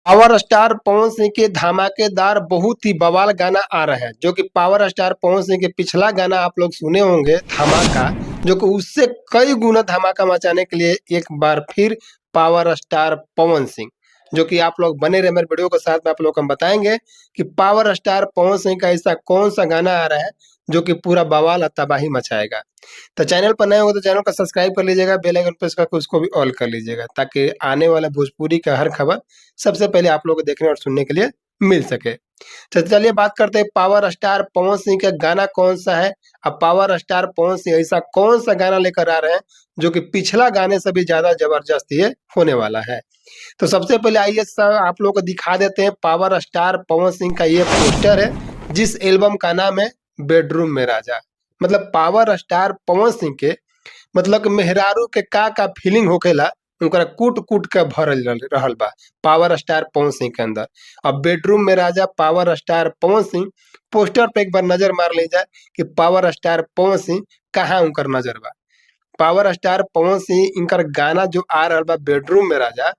Power star Pawan Singh के धमाकेदार बहुत ही बवाल गाना आ रहा है, जो कि पावर स्टार पवन सिंह के पिछला गाना आप लोग सुने होंगे धमाका, जो कि उससे कई गुना धमाका मचाने के लिए एक बार फिर पावर स्टार पवन सिंह, जो कि आप लोग बने रहे मेरे वीडियो के साथ में, आप लोग को हम बताएंगे कि पावर स्टार पवन सिंह का ऐसा कौन सा गाना आ रहा है जो कि पूरा बवाल और तबाही मचाएगा। तो चैनल पर नए हो तो चैनल को सब्सक्राइब कर लीजिएगा, बेल आइकन प्रेस करके उसको भी ऑल कर लीजिएगा, ताकि आने वाला भोजपुरी का हर खबर सबसे पहले आप लोगों को देखने और सुनने के लिए मिल सके। तो चलिए बात करते हैं पावर स्टार पवन सिंह का गाना कौन सा है। अब पावर स्टार पवन सिंह ऐसा कौन सा गाना लेकर आ रहे हैं जो कि पिछला गाने से भी ज्यादा जबरदस्त ये होने वाला है। तो सबसे पहले आइए सर आप लोगों को दिखा देते हैं पावर स्टार पवन सिंह का ये पोस्टर है, जिस एल्बम का नाम है बेडरूम में राजा। मतलब पावर स्टार पवन सिंह के मतलब कि मेहरारू के का फीलिंग होखेला उनका कूट कूट के भरल रहल बा पावर स्टार पवन सिंह के अंदर। अब बेडरूम में राजा power star Pawan Singh, poster पे एक बार नजर मार ली जाए कि पावर स्टार पवन सिंह कहाँ उनकर नजर बा। पावर स्टार पवन सिंह इनकर गाना जो आ रहा बा बेडरूम में राजा,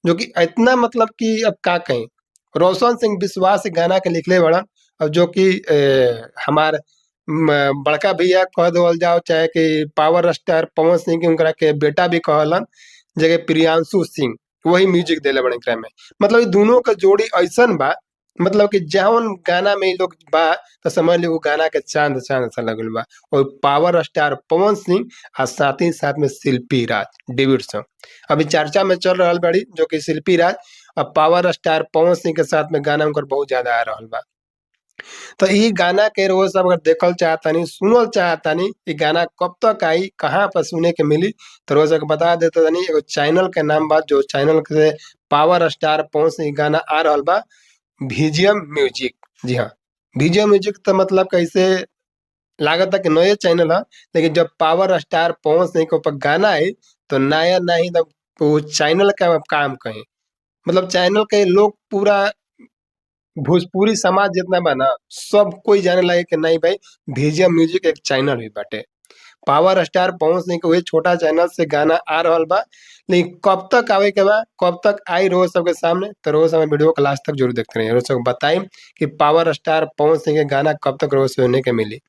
जो कि इतना मतलब कि अब का कहें, रोशन सिंह विश्वास गाना के लिखले बड़ा। अब जो कि हमार बड़का भैया कह देवल जाओ, चाहे कि पावर स्टार पवन सिंह के उनकरा के बेटा भी कहलन, जगह प्रियांशु सिंह वही म्यूजिक देले बड़े एकरा में। मतलब ये दोनों का जोड़ी ऐसन बा, मतलब कि जौन गाना में लोग बा तो समझ ली वो गाना के चांद चांद सा लगल बा। और पावर स्टार पवन सिंह और साथ ही साथ में शिल्पी राज डेब्यूट सॉन्ग अभी चर्चा में चल रहा बड़ी, जो कि शिल्पी राज और पावर स्टार पवन सिंह के साथ में गाना उनकर बहुत ज्यादा आ रहा बा। तो ये गाना के रोज सब अगर देखल चाहतानी सुनल चाहतानी, ये गाना कब तक आई कहाँ पर सुने के मिली, तो रोज बता देता तनी। एगो चैनल के नाम बा, जो चैनल से पावर स्टार पवन सिंह गाना आ रहा बा, बीजीएम म्यूजिक। जी हाँ, बीजीएम म्यूजिक तो मतलब कैसे लागत है कि नए चैनल है, लेकिन जब पावर स्टार पवन सिंह के ऊपर गाना आई तो नया नहीं तब वो चैनल का काम कहें, मतलब चैनल के लोग पूरा भोजपुरी समाज जितना बा ना सब कोई जाने लगे कि नहीं भाई बीजीएम म्यूजिक एक चैनल भी बाटे। पावर स्टार पवन सिंह के वही छोटा चैनल से गाना आ रहा बा, लेकिन कब तक आवे के बा, कब तक आई रोज सबके सामने, तो रोज हमें वीडियो को लास्ट तक जरूर देखते रहिए। रोज सबको बताइए कि पावर स्टार पवन सिंह के गाना कब तक रोज सुनने के मिली।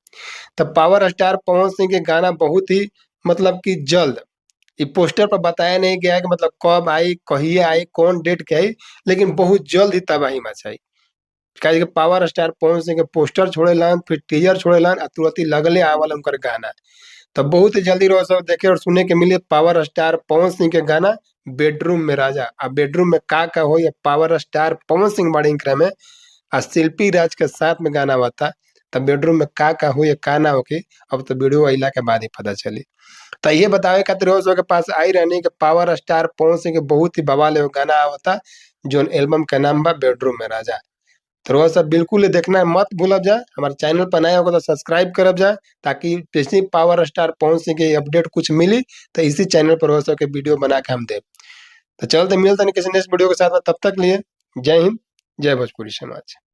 तो पावर स्टार पवन सिंह के गाना बहुत ही मतलब कि जल्द, ये पोस्टर पर बताया नहीं गया कि मतलब कब आई, कहिए आई, कौन डेट के आई, लेकिन बहुत जल्द ही तबाही मचाई। काहे कि पावर स्टार पवन सिंह के पोस्टर छोड़ेलन, फिर टीजर छोड़ेलन, तुरंत ही लगले आवल उनकर गाना। तो बहुत ही जल्दी रोज सब देखे और सुने के मिले पावर स्टार पवन सिंह के गाना बेडरूम में राजा। अब बेडरूम में का हो या पावर स्टार पवन सिंह बड़ी इंकरा में और शिल्पी राज के साथ में गाना बता, तब बेडरूम में का हो या का ना हो के अब तो वीडियो अइला के बाद ही पता चली। तो ये बतावे खातिर रोज के पास आई रहने के पावर स्टार पवन सिंह के बहुत ही बवाल एगो गाना आवता, जो एल्बम का नाम बा बेडरूम में राजा। तो रोज सब बिल्कुल देखना मत भूलब जा, हमारे चैनल पर नया होगा तो सब्सक्राइब करब जा, ताकि जैसे पावर स्टार पवन सिंह के अपडेट कुछ मिली तो इसी चैनल पर रोज के वीडियो बना के हम दे। तो चलते मिलते हैं किसी नेक्स्ट वीडियो के साथ में, तब तक लिए जय हिंद जय भोजपुरी समाज।